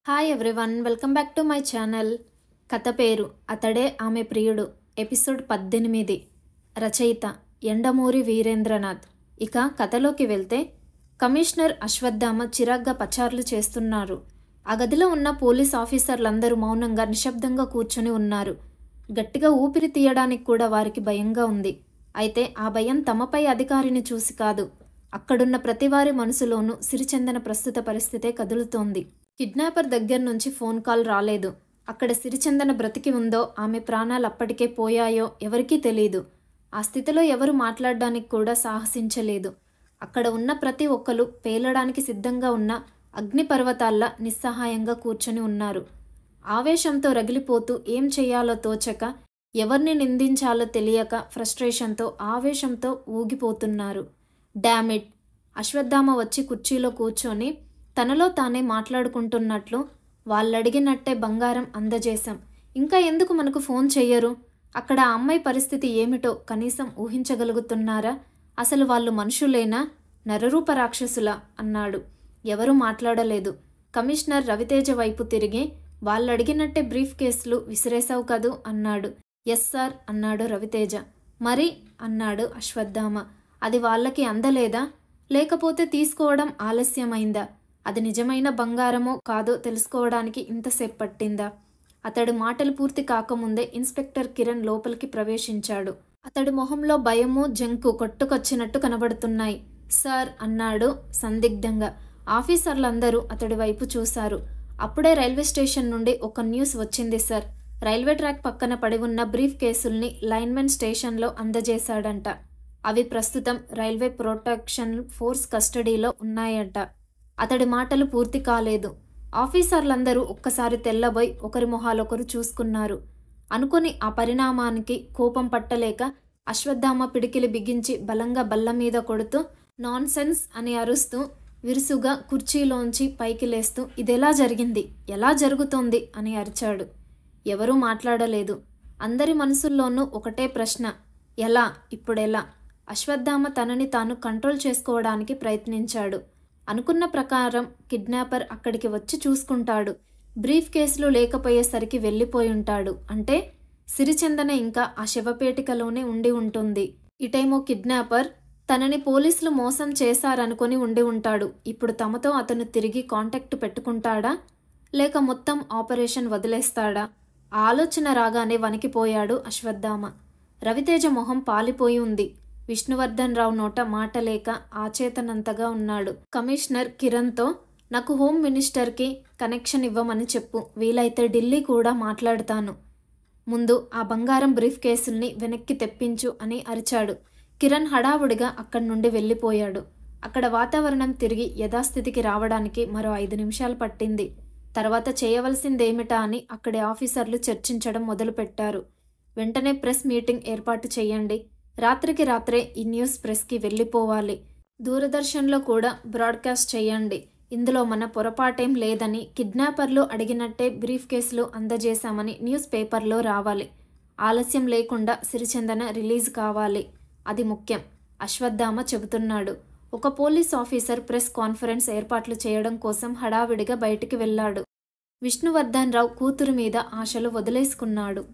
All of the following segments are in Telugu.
Hi everyone, welcome back to my channel. కథ పేరు అతడే ఆమె ప్రియుడు, ఎపిసోడ్ 18. రచయిత ఎండమూరి వీరేంద్రనాథ్. ఇక కథలోకి వెళ్తే, కమిషనర్ అశ్వత్థామ చిరాగ్గా పచార్లు చేస్తున్నారు. ఆ గదిలో ఉన్న పోలీస్ ఆఫీసర్లందరూ మౌనంగా నిశ్శబ్దంగా కూర్చొని ఉన్నారు. గట్టిగా ఊపిరి తీయడానికి కూడా వారికి భయంగా ఉంది. అయితే ఆ భయం తమపై అధికారిని చూసి కాదు, అక్కడున్న ప్రతివారి మనసులోనూ సిరిచందన ప్రస్తుత పరిస్థితే కదులుతోంది. కిడ్నాపర్ దగ్గర నుంచి ఫోన్ కాల్ రాలేదు. అక్కడ సిరిచందన బ్రతికి ఉందో, ఆమె ప్రాణాలు అప్పటికే పోయాయో ఎవరికీ తెలీదు. ఆ స్థితిలో ఎవరు మాట్లాడడానికి కూడా సాహసించలేదు. అక్కడ ఉన్న ప్రతి ఒక్కరు పేలడానికి సిద్ధంగా ఉన్న అగ్నిపర్వతాల్లా నిస్సహాయంగా కూర్చొని ఉన్నారు. ఆవేశంతో రగిలిపోతూ ఏం చెయ్యాలో తోచక, ఎవరిని నిందించాలో తెలియక ఫ్రస్ట్రేషన్తో ఆవేశంతో ఊగిపోతున్నారు. డామిట్! అశ్వత్థామ వచ్చి కుర్చీలో కూర్చొని తనలో తానే మాట్లాడుకుంటున్నట్లు, వాళ్ళడిగినట్టే బంగారం అందజేశాం, ఇంకా ఎందుకు మనకు ఫోన్ చెయ్యరు? అక్కడ ఆ అమ్మాయి పరిస్థితి ఏమిటో కనీసం ఊహించగలుగుతున్నారా? అసలు వాళ్ళు మనుషులేనా, నరరూప రాక్షసులా అన్నాడు. ఎవరూ మాట్లాడలేదు. కమిషనర్ రవితేజ వైపు తిరిగి, వాళ్ళడిగినట్టే బ్రీఫ్ కేసులు విసిరేశావు కదూ అన్నాడు. ఎస్ సార్ అన్నాడు రవితేజ. మరి అన్నాడు అశ్వత్థామ. అది వాళ్ళకి అందలేదా, లేకపోతే తీసుకోవడం ఆలస్యమైందా? అది నిజమైన బంగారమో కాదో తెలుసుకోవడానికి ఇంతసేపు పట్టిందా? అతడి మాటలు పూర్తి కాకముందే ఇన్స్పెక్టర్ కిరణ్ లోపలికి ప్రవేశించాడు. అతడి మొహంలో భయము జంకు కొట్టుకొచ్చినట్టు కనబడుతున్నాయి. సార్ అన్నాడు సందిగ్ధంగా. ఆఫీసర్లందరూ అతడి వైపు చూశారు. అప్పుడే రైల్వే స్టేషన్ నుండి ఒక న్యూస్ వచ్చింది సార్. రైల్వే ట్రాక్ పక్కన పడి ఉన్న బ్రీఫ్ కేసుల్ని లైన్మెన్ స్టేషన్లో అందజేశాడంట. అవి ప్రస్తుతం రైల్వే ప్రొటెక్షన్ ఫోర్స్ కస్టడీలో ఉన్నాయంట. అతడి మాటలు పూర్తి కాలేదు. ఆఫీసర్లందరూ ఒక్కసారి తెల్లబోయి ఒకరి మొహాలొకరు చూసుకున్నారు. అనుకుని ఆ పరిణామానికి కోపం పట్టలేక అశ్వత్థామ పిడికిలి బిగించి బలంగా బల్ల మీద కొడుతూ, నాన్సెన్స్ అని అరుస్తూ విరుసుగా కుర్చీలోంచి పైకి లేస్తూ, ఇదెలా జరిగింది, ఎలా జరుగుతోంది అని అరిచాడు. ఎవరూ మాట్లాడలేదు. అందరి మనసుల్లోనూ ఒకటే ప్రశ్న, ఎలా, ఇప్పుడెలా? అశ్వత్థామ తనని తాను కంట్రోల్ చేసుకోవడానికి ప్రయత్నించాడు. అనుకున్న ప్రకారం కిడ్నాపర్ అక్కడికి వచ్చి చూసుకుంటాడు. బ్రీఫ్ కేసులు లేకపోయేసరికి వెళ్ళిపోయుంటాడు. అంటే సిరిచందన ఇంకా ఆ శవపేటికలోనే ఉండి ఉంటుంది. ఇటేమో కిడ్నాపర్ తనని పోలీసులు మోసం చేశారనుకొని ఉండి ఉంటాడు. ఇప్పుడు తమతో అతను తిరిగి కాంటాక్ట్ పెట్టుకుంటాడా, లేక మొత్తం ఆపరేషన్ వదిలేస్తాడా? ఆ ఆలోచన రాగానే వణికిపోయాడు అశ్వత్థామ. రవితేజ మొహం పాలిపోయి ఉంది. విష్ణువర్ధన్ రావు నోట మాట లేక ఆచేతనంతగా ఉన్నాడు. కమిషనర్ కిరణ్తో, నాకు హోమ్ మినిస్టర్కి కనెక్షన్ ఇవ్వమని చెప్పు, వీలైతే ఢిల్లీ కూడా మాట్లాడతాను. ముందు ఆ బంగారం బ్రీఫ్ కేసుల్ని వెనక్కి తెప్పించు అని అరిచాడు. కిరణ్ హడావుడిగా అక్కడి నుండి వెళ్ళిపోయాడు. అక్కడ వాతావరణం తిరిగి యథాస్థితికి రావడానికి మరో 5 నిమిషాలు పట్టింది. తర్వాత చేయవలసిందేమిటా అని అక్కడి ఆఫీసర్లు చర్చించడం మొదలుపెట్టారు. వెంటనే ప్రెస్ మీటింగ్ ఏర్పాటు చేయండి. రాత్రికి రాత్రే ఈ న్యూస్ ప్రెస్కి వెళ్ళిపోవాలి. దూరదర్శన్లో కూడా బ్రాడ్కాస్ట్ చేయండి. ఇందులో మన పొరపాటేం లేదని, కిడ్నాపర్లు అడిగినట్టే బ్రీఫ్ కేసులు అందజేశామని న్యూస్ పేపర్లో రావాలి. ఆలస్యం లేకుండా సిరిచందన రిలీజ్ కావాలి. అది ముఖ్యం, అశ్వత్థామ చెబుతున్నాడు. ఒక పోలీస్ ఆఫీసర్ ప్రెస్ కాన్ఫరెన్స్ ఏర్పాట్లు చేయడం కోసం హడావిడిగా బయటికి వెళ్ళాడు. విష్ణువర్ధన్ రావు కూతురు మీద ఆశలు వదిలేసుకున్నాడు.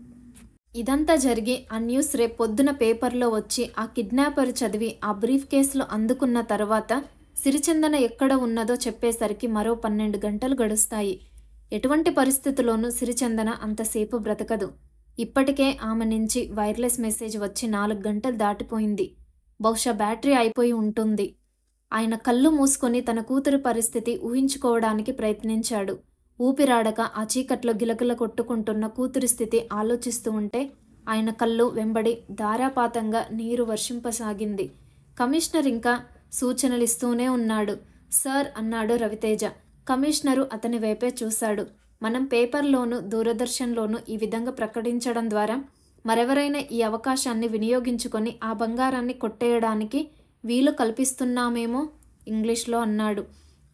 ఇదంతా జరిగి ఆ న్యూస్ రేపు పొద్దున పేపర్లో వచ్చి ఆ కిడ్నాపర్ చదివి ఆ బ్రీఫ్ కేసులు అందుకున్న తర్వాత సిరిచందన ఎక్కడ ఉన్నదో చెప్పేసరికి మరో 12 గంటలు గడుస్తాయి. ఎటువంటి పరిస్థితుల్లోనూ సిరిచందన అంతసేపు బ్రతకదు. ఇప్పటికే ఆమె నుంచి వైర్లెస్ మెసేజ్ వచ్చి 4 గంటలు దాటిపోయింది. బహుశా బ్యాటరీ అయిపోయి ఉంటుంది. ఆయన కళ్ళు మూసుకొని తన కూతురు పరిస్థితి ఊహించుకోవడానికి ప్రయత్నించాడు. ఊపిరాడక ఆ చీకట్లో గిలగిల కొట్టుకుంటున్న కూతురి స్థితి ఆలోచిస్తూ ఉంటే ఆయన కళ్ళు వెంబడి ధారాపాతంగా నీరు వర్షింపసాగింది. కమిషనర్ ఇంకా సూచనలిస్తూనే ఉన్నాడు. సార్ అన్నాడు రవితేజ. కమిషనరు అతని వైపే చూశాడు. మనం పేపర్లోనూ దూరదర్శన్లోనూ ఈ విధంగా ప్రకటించడం ద్వారా మరెవరైనా ఈ అవకాశాన్ని వినియోగించుకొని ఆ బంగారాన్ని కొట్టేయడానికి వీలు కల్పిస్తున్నామేమో, ఇంగ్లీష్లో అన్నాడు.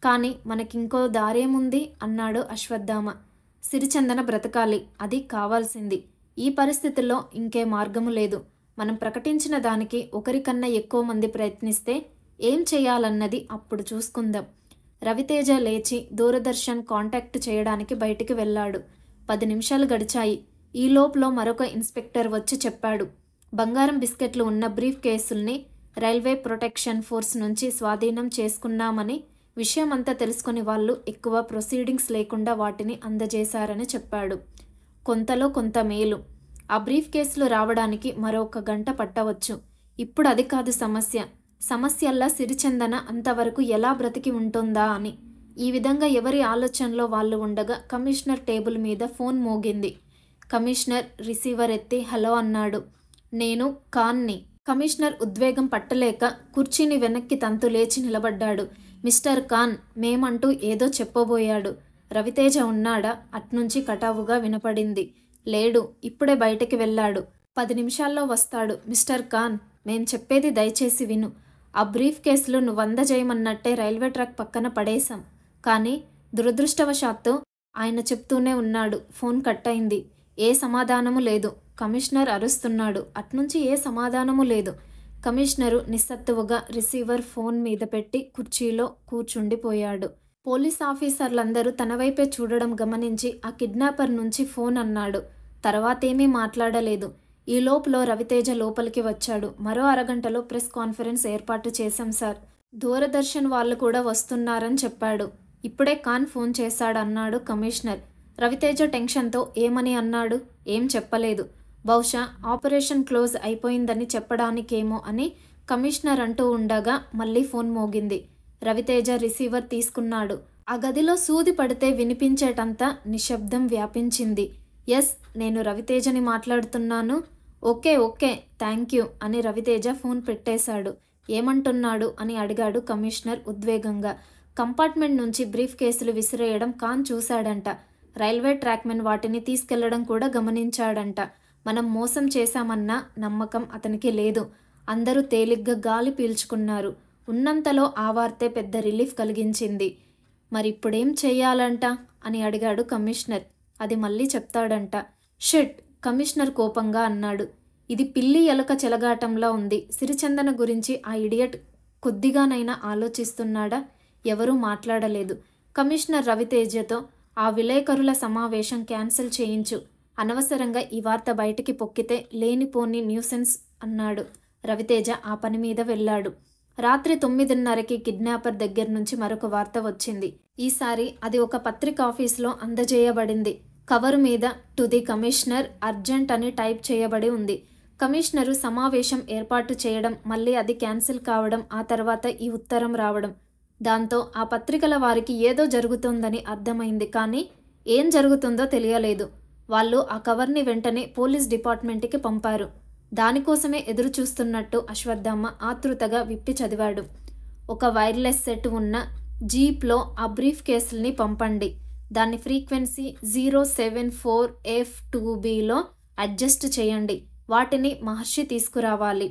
కానీ మనకింకో దారేముంది అన్నాడు అశ్వత్థామ. సిరిచందన బ్రతకాలి, అది కావాల్సింది. ఈ పరిస్థితుల్లో ఇంకే మార్గము లేదు. మనం ప్రకటించిన దానికి ఒకరికన్నా ఎక్కువ మంది ప్రయత్నిస్తే ఏం చేయాలన్నది అప్పుడు చూసుకుందాం. రవితేజ లేచి దూరదర్శన్ కాంటాక్ట్ చేయడానికి బయటికి వెళ్ళాడు. 10 నిమిషాలు గడిచాయి. ఈ లోపులో మరొక ఇన్స్పెక్టర్ వచ్చి చెప్పాడు, బంగారం బిస్కెట్లు ఉన్న బ్రీఫ్ కేసుల్ని రైల్వే ప్రొటెక్షన్ ఫోర్స్ నుంచి స్వాధీనం చేసుకున్నామని. విషయమంతా తెలుసుకుని వాళ్ళు ఎక్కువ ప్రొసీడింగ్స్ లేకుండా వాటిని అందజేశారని చెప్పాడు. కొంతలో కొంత మేలు. ఆ బ్రీఫ్ కేసులు రావడానికి మరో 1 గంట పట్టవచ్చు. ఇప్పుడు అది కాదు సమస్య. సమస్యల్లా సిరిచందన అంతవరకు ఎలా బ్రతికి ఉంటుందా అని. ఈ విధంగా ఎవరి ఆలోచనలో వాళ్ళు ఉండగా కమిషనర్ టేబుల్ మీద ఫోన్ మోగింది. కమిషనర్ రిసీవర్ ఎత్తి హలో అన్నాడు. నేను ఖాన్ని. కమిషనర్ ఉద్వేగం పట్టలేక కుర్చీని వెనక్కి తంతు లేచి నిలబడ్డాడు. మిస్టర్ ఖాన్ మేమంటూ ఏదో చెప్పబోయాడు. రవితేజ ఉన్నాడా? అట్నుంచి కటావుగా వినపడింది. లేడు, ఇప్పుడే బయటికి వెళ్ళాడు. 10 నిమిషాల్లో వస్తాడు. మిస్టర్ ఖాన్ మేం చెప్పేది దయచేసి విను. ఆ బ్రీఫ్ కేసులు నువ్వు అందజేయమన్నట్టే రైల్వే ట్రాక్ పక్కన పడేశాం. కానీ దురదృష్టవశాత్తు ఆయన చెప్తూనే ఉన్నాడు. ఫోన్ కట్ అయింది. ఏ సమాధానము లేదు. కమిషనర్ అరుస్తున్నాడు. అట్నుంచి ఏ సమాధానము లేదు. కమిషనరు నిస్సత్తువుగా రిసీవర్ ఫోన్ మీద పెట్టి కుర్చీలో కూర్చుండిపోయాడు. పోలీస్ ఆఫీసర్లందరూ తన వైపే చూడడం గమనించి ఆ కిడ్నాపర్ నుంచి ఫోన్ అన్నాడు. తర్వాతేమీ మాట్లాడలేదు. ఈ లోపులో రవితేజ లోపలికి వచ్చాడు. మరో అరగంటలో ప్రెస్ కాన్ఫరెన్స్ ఏర్పాటు చేశాం సార్. దూరదర్శన్ వాళ్ళు కూడా వస్తున్నారని చెప్పాడు. ఇప్పుడే ఖాన్ ఫోన్ చేశాడన్నాడు కమిషనర్. రవితేజ టెన్షన్తో ఏమని అన్నాడు? ఏం చెప్పలేదు. బహుశా ఆపరేషన్ క్లోజ్ అయిపోయిందని చెప్పడానికేమో అని కమిషనర్ అంటూ ఉండగా మళ్ళీ ఫోన్ మోగింది. రవితేజ రిసీవర్ తీసుకున్నాడు. ఆ గదిలో సూది పడితే వినిపించేటంత నిశ్శబ్దం వ్యాపించింది. ఎస్, నేను రవితేజని మాట్లాడుతున్నాను. ఓకే ఓకే థ్యాంక్ యూ అని రవితేజ ఫోన్ పెట్టేశాడు. ఏమంటున్నాడు అని అడిగాడు కమిషనర్ ఉద్వేగంగా. కంపార్ట్మెంట్ నుంచి బ్రీఫ్ కేసులు విసిరేయడం ఖాన్ చూశాడంట. రైల్వే ట్రాక్మెన్ వాటిని తీసుకెళ్లడం కూడా గమనించాడంట. మనం మోసం చేశామన్న నమ్మకం అతనికి లేదు. అందరూ తేలిగ్గా గాలి పీల్చుకున్నారు. ఉన్నంతలో ఆ వార్తే పెద్ద రిలీఫ్ కలిగించింది. మరిప్పుడేం చెయ్యాలంట అని అడిగాడు కమిషనర్. అది మళ్ళీ చెప్తాడంట. షిట్, కమిషనర్ కోపంగా అన్నాడు. ఇది పిల్లి ఎలుక చెలగాటంలా ఉంది. సిరిచందన గురించి ఆ ఇడియట్ కొద్దిగానైనా ఆలోచిస్తున్నాడా? ఎవరూ మాట్లాడలేదు. కమిషనర్ రవితేజతో ఆ విలేకరుల సమావేశం క్యాన్సిల్ చేయించు. అనవసరంగా ఈ వార్త బయటికి పొక్కితే లేనిపోని న్యూసెన్స్ అన్నాడు. రవితేజ ఆ పని మీద వెళ్ళాడు. రాత్రి 9:30కి కిడ్నాపర్ దగ్గర నుంచి మరొక వార్త వచ్చింది. ఈసారి అది ఒక పత్రిక ఆఫీసులో అందజేయబడింది. కవరు మీద టు ది కమిషనర్ అర్జెంట్ అని టైప్ చేయబడి ఉంది. కమిషనరు సమావేశం ఏర్పాటు చేయడం, మళ్ళీ అది క్యాన్సిల్ కావడం, ఆ తర్వాత ఈ ఉత్తరం రావడం. దాంతో ఆ పత్రికల వారికి ఏదో జరుగుతోందని అర్థమైంది. కానీ ఏం జరుగుతుందో తెలియలేదు. వాళ్ళు ఆ కవర్ని వెంటనే పోలీస్ డిపార్ట్మెంట్కి పంపారు. దానికోసమే ఎదురు చూస్తున్నట్టు అశ్వత్థామ ఆతృతగా విప్పి చదివాడు. ఒక వైర్లెస్ సెట్ ఉన్న జీప్లో ఆ బ్రీఫ్ కేసుల్ని పంపండి. దాన్ని ఫ్రీక్వెన్సీ 074F2Bలో అడ్జస్ట్ చేయండి. వాటిని మహర్షి తీసుకురావాలి.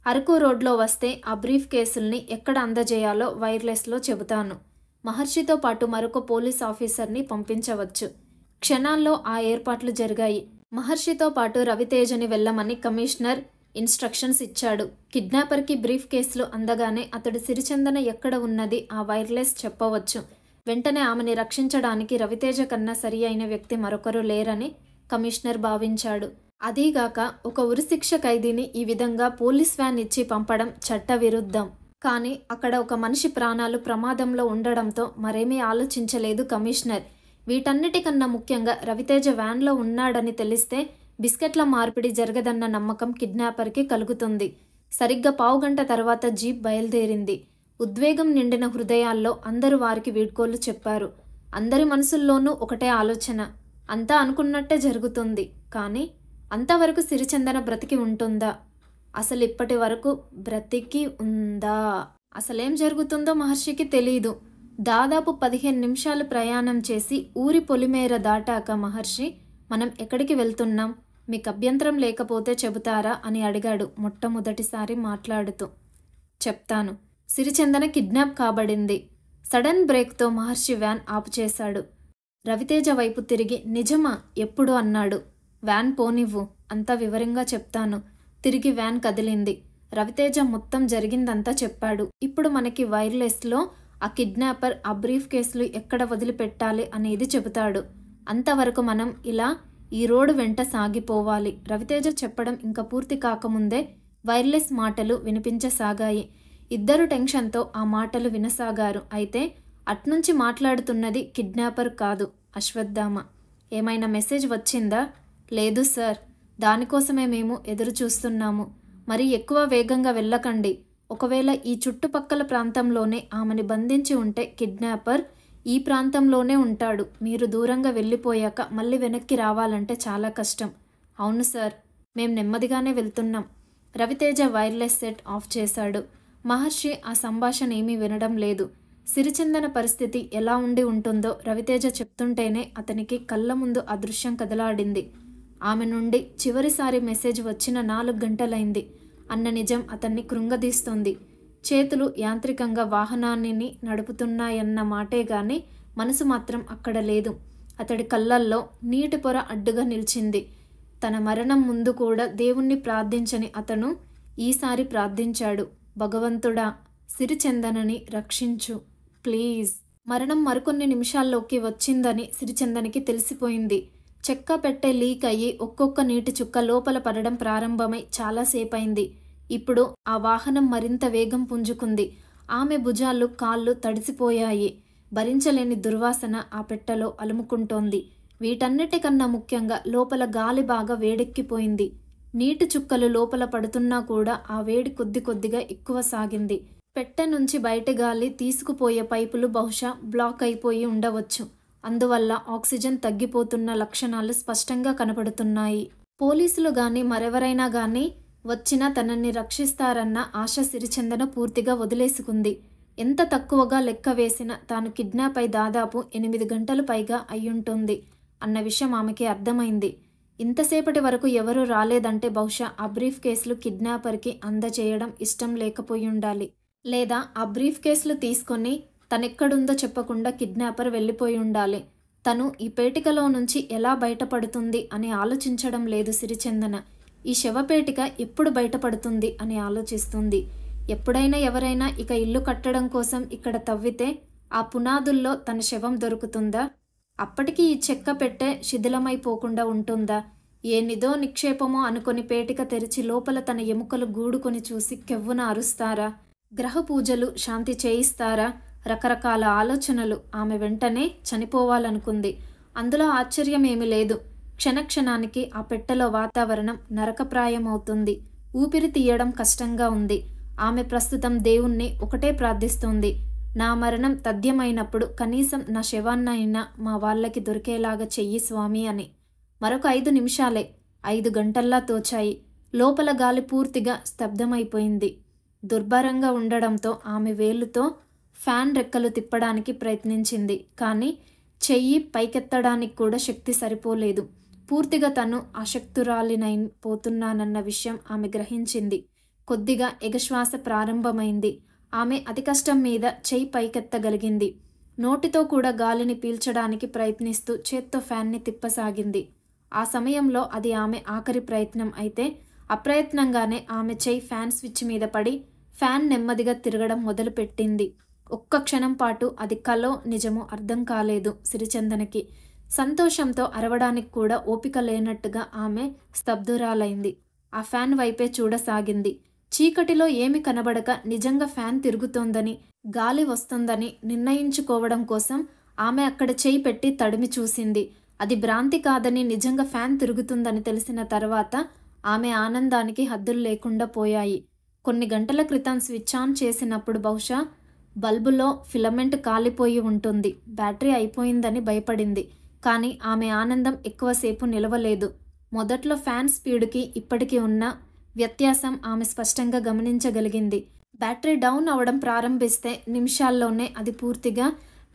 అరకు రోడ్లో వస్తే ఆ బ్రీఫ్ కేసుల్ని ఎక్కడ అందజేయాలో వైర్లెస్లో చెబుతాను. మహర్షితో పాటు మరొక పోలీస్ ఆఫీసర్ని పంపించవచ్చు. క్షణాల్లో ఆ ఏర్పాట్లు జరిగాయి. మహర్షితో పాటు రవితేజని వెళ్ళమని కమిషనర్ ఇన్స్ట్రక్షన్స్ ఇచ్చాడు. కిడ్నాపర్కి బ్రీఫ్ కేసులు అందగానే అతడు సిరిచందన ఎక్కడ ఉన్నది ఆ వైర్లెస్ చెప్పవచ్చు. వెంటనే ఆమెని రక్షించడానికి రవితేజ కన్నా సరి అయిన వ్యక్తి మరొకరు లేరని కమిషనర్ భావించాడు. అదీగాక ఒక ఉరిశిక్ష ఖైదీని ఈ విధంగా పోలీస్ వ్యాన్ ఇచ్చి పంపడం చట్ట విరుద్ధం. కానీ అక్కడ ఒక మనిషి ప్రాణాలు ప్రమాదంలో ఉండడంతో మరేమీ ఆలోచించలేదు కమిషనర్. వీటన్నిటికన్నా ముఖ్యంగా రవితేజ వ్యాన్లో ఉన్నాడని తెలిస్తే బిస్కెట్ల మార్పిడి జరగదన్న నమ్మకం కిడ్నాపర్కి కలుగుతుంది. సరిగ్గా పావుగంట తర్వాత జీప్ బయలుదేరింది. ఉద్వేగం నిండిన హృదయాల్లో అందరూ వారికి వీడ్కోలు చెప్పారు. అందరి మనసుల్లోనూ ఒకటే ఆలోచన, అంతా అనుకున్నట్టే జరుగుతుంది. కానీ అంతవరకు సిరిచందన బ్రతికి ఉంటుందా? అసలు ఇప్పటి వరకు బ్రతికి ఉందా? అసలేం జరుగుతుందో మహర్షికి తెలీదు. దాదాపు 15 నిమిషాలు ప్రయాణం చేసి ఊరి పొలిమేర దాటాక మహర్షి, మనం ఎక్కడికి వెళ్తున్నాం? మీకు అభ్యంతరం లేకపోతే చెబుతారా అని అడిగాడు మొట్టమొదటిసారి మాట్లాడుతూ. చెప్తాను. సిరిచందన కిడ్నాప్ కాబడింది. సడన్ బ్రేక్తో మహర్షి వ్యాన్ ఆపు చేశాడు. రవితేజ వైపు తిరిగి నిజమా? ఎప్పుడు అన్నాడు. వ్యాన్ పోనివ్వు, అంతా వివరంగా చెప్తాను. తిరిగి వ్యాన్ కదిలింది. రవితేజ మొత్తం జరిగిందంతా చెప్పాడు. ఇప్పుడు మనకి వైర్లెస్లో ఆ కిడ్నాపర్ ఆ బ్రీఫ్ కేసులు ఎక్కడ వదిలిపెట్టాలి అనేది చెబుతాడు. అంతవరకు మనం ఇలా ఈ రోడ్డు వెంట సాగిపోవాలి. రవితేజ చెప్పడం ఇంకా పూర్తి కాకముందే వైర్లెస్ మాటలు వినిపించసాగాయి. ఇద్దరు టెన్షన్తో ఆ మాటలు వినసాగారు. అయితే అట్నుంచి మాట్లాడుతున్నది కిడ్నాపర్ కాదు, అశ్వత్థామ. ఏమైనా మెసేజ్ వచ్చిందా? లేదు సార్, దానికోసమే మేము ఎదురు చూస్తున్నాము. మరి ఎక్కువ వేగంగా వెళ్ళకండి. ఒకవేళ ఈ చుట్టుపక్కల ప్రాంతంలోనే ఆమెని బంధించి ఉంటే కిడ్నాపర్ ఈ ప్రాంతంలోనే ఉంటాడు. మీరు దూరంగా వెళ్ళిపోయాక మళ్ళీ వెనక్కి రావాలంటే చాలా కష్టం. అవును సార్, మేం నెమ్మదిగానే వెళ్తున్నాం. రవితేజ వైర్లెస్ సెట్ ఆఫ్ చేశాడు. మహర్షి ఆ సంభాషణ ఏమీ వినడం లేదు. సిరిచందన పరిస్థితి ఎలా ఉండి ఉంటుందో రవితేజ చెప్తుంటేనే అతనికి కళ్ళ ముందు అదృశ్యం కదలాడింది. ఆమె నుండి చివరిసారి మెసేజ్ వచ్చిన 4 గంటలైంది అన్న నిజం అతన్ని కృంగదీస్తోంది. చేతులు యాంత్రికంగా వాహనాన్ని నడుపుతున్నాయన్న మాటే గాని మనసు మాత్రం అక్కడ లేదు. అతడి కళ్ళల్లో నీటి పొర అడ్డుగా నిలిచింది. తన మరణం ముందు కూడా దేవుణ్ణి ప్రార్థించని అతను ఈసారి ప్రార్థించాడు. భగవంతుడా, సిరిచందనని రక్షించు ప్లీజ్. మరణం మరికొన్ని నిమిషాల్లోకి వచ్చిందని సిరిచందనికి తెలిసిపోయింది. చెక్క పెట్టె లీక్ అయ్యి ఒక్కొక్క నీటి చుక్క లోపల పడడం ప్రారంభమై చాలాసేపైంది. ఇప్పుడు ఆ వాహనం మరింత వేగం పుంజుకుంది. ఆమె భుజాలు కాళ్ళు తడిసిపోయాయి. భరించలేని దుర్వాసన ఆ పెట్టెలో అలుముకుంటోంది. వీటన్నిటికన్నా ముఖ్యంగా లోపల గాలి బాగా వేడెక్కిపోయింది. నీటి చుక్కలు లోపల పడుతున్నా కూడా ఆ వేడి కొద్ది కొద్దిగా ఎక్కువ సాగింది. పెట్టె నుంచి బయట గాలి తీసుకుపోయే పైపులు బహుశా బ్లాక్ అయిపోయి ఉండవచ్చు. అందువల్ల ఆక్సిజన్ తగ్గిపోతున్న లక్షణాలు స్పష్టంగా కనపడుతున్నాయి. పోలీసులు గాని మరెవరైనా గాని వచ్చినా తనని రక్షిస్తారన్న ఆశ సిరిచందన పూర్తిగా వదిలేసుకుంది. ఎంత తక్కువగా లెక్క వేసినా తాను కిడ్నాప్ అయి దాదాపు 8 గంటలు పైగా అయ్యుంటుంది అన్న విషయం ఆమెకి అర్థమైంది. ఇంతసేపటి వరకు ఎవరూ రాలేదంటే బహుశా ఆ బ్రీఫ్ కేసులు కిడ్నాపర్కి అందజేయడం ఇష్టం లేకపోయి ఉండాలి. లేదా ఆ బ్రీఫ్ కేసులు తీసుకొని తనెక్కడుందో చెప్పకుండా కిడ్నాపర్ వెళ్ళిపోయి ఉండాలి. తను ఈ పేటికలో నుంచి ఎలా బయటపడుతుంది అని ఆలోచించడం లేదు సిరిచందన. ఈ శవపేటిక ఎప్పుడు బయటపడుతుంది అని ఆలోచిస్తుంది. ఎప్పుడైనా ఎవరైనా ఇక ఇల్లు కట్టడం కోసం ఇక్కడ తవ్వితే ఆ పునాదుల్లో తన శవం దొరుకుతుందా? అప్పటికి ఈ చెక్క పెట్టె శిథిలమైపోకుండా ఉంటుందా? ఏ నిధో నిక్షేపమో అనుకొని పేటిక తెరిచి లోపల తన ఎముకలు గూడుకొని చూసి కెవ్వున అరుస్తారా? గ్రహ పూజలు శాంతి చేయిస్తారా? రకరకాల ఆలోచనలు. ఆమె వెంటనే చనిపోవాలనుకుంది. అందులో ఆశ్చర్యమేమీ లేదు. క్షణక్షణానికి ఆ పెట్టెలో వాతావరణం నరకప్రాయమవుతుంది. ఊపిరి తీయడం కష్టంగా ఉంది. ఆమె ప్రస్తుతం దేవుణ్ణి ఒకటే ప్రార్థిస్తోంది. నా మరణం తథ్యమైనప్పుడు కనీసం నా శవాన్నైనా మా వాళ్ళకి దొరికేలాగా చెయ్యి స్వామి అని. మరొక 5 నిమిషాలే 5 గంటల్లా తోచాయి. లోపల గాలి పూర్తిగా స్తబ్దమైపోయింది. దుర్భరంగా ఉండడంతో ఆమె వేలుతో ఫ్యాన్ రెక్కలు తిప్పడానికి ప్రయత్నించింది. కానీ చెయ్యి పైకెత్తడానికి కూడా శక్తి సరిపోలేదు. పూర్తిగా తను అశక్తురాలినైపోతున్నానన్న విషయం ఆమె గ్రహించింది. కొద్దిగా ఎగశ్వాస ప్రారంభమైంది. ఆమె అతి కష్టం మీద చెయ్యి పైకెత్తగలిగింది. నోటితో కూడా గాలిని పీల్చడానికి ప్రయత్నిస్తూ చేత్తో ఫ్యాన్ని తిప్పసాగింది. ఆ సమయంలో అది ఆమె ఆఖరి ప్రయత్నం అయితే అప్రయత్నంగానే ఆమె చెయ్యి ఫ్యాన్ స్విచ్ మీద పడి ఫ్యాన్ నెమ్మదిగా తిరగడం మొదలుపెట్టింది. ఒక్క క్షణం పాటు అది కలో నిజమో అర్థం కాలేదు సిరిచందనకి. సంతోషంతో అరవడానికి కూడా ఓపిక లేనట్టుగా ఆమె స్తబ్దురాలైంది. ఆ ఫ్యాన్ వైపే చూడసాగింది. చీకటిలో ఏమి కనబడక నిజంగా ఫ్యాన్ తిరుగుతోందని, గాలి వస్తుందని నిర్ణయించుకోవడం కోసం ఆమె అక్కడ చేయి పెట్టి తడిమి చూసింది. అది భ్రాంతి కాదని, నిజంగా ఫ్యాన్ తిరుగుతుందని తెలిసిన తర్వాత ఆమె ఆనందానికి హద్దులు లేకుండా పోయాయి. కొన్ని గంటల క్రితం స్విచ్ ఆన్ చేసినప్పుడు బహుశా బల్బులో ఫిలమెంట్ కాలిపోయి ఉంటుంది. బ్యాటరీ అయిపోయిందని భయపడింది. కానీ ఆమె ఆనందం ఎక్కువసేపు నిలవలేదు. మొదట్లో ఫ్యాన్ స్పీడుకి ఇప్పటికీ ఉన్న వ్యత్యాసం ఆమె స్పష్టంగా గమనించగలిగింది. బ్యాటరీ డౌన్ అవడం ప్రారంభిస్తే నిమిషాల్లోనే అది పూర్తిగా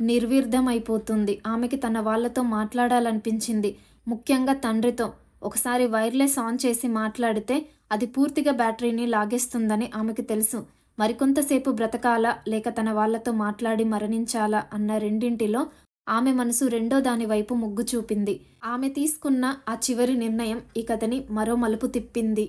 నిర్వీర్ధమైపోతుంది. ఆమెకి తన వాళ్లతో మాట్లాడాలనిపించింది. ముఖ్యంగా తండ్రితో. ఒకసారి వైర్లెస్ ఆన్ చేసి మాట్లాడితే అది పూర్తిగా బ్యాటరీని లాగేస్తుందని ఆమెకి తెలుసు. మరికొంతసేపు బ్రతకాలా లేక తన వాళ్లతో మాట్లాడి మరణించాలా అన్న రెండింటిలో ఆమె మనసు రెండో దాని వైపు మొగ్గు చూపింది. ఆమె తీసుకున్న ఆ చివరి నిర్ణయం ఈ కథని మరో మలుపు తిప్పింది.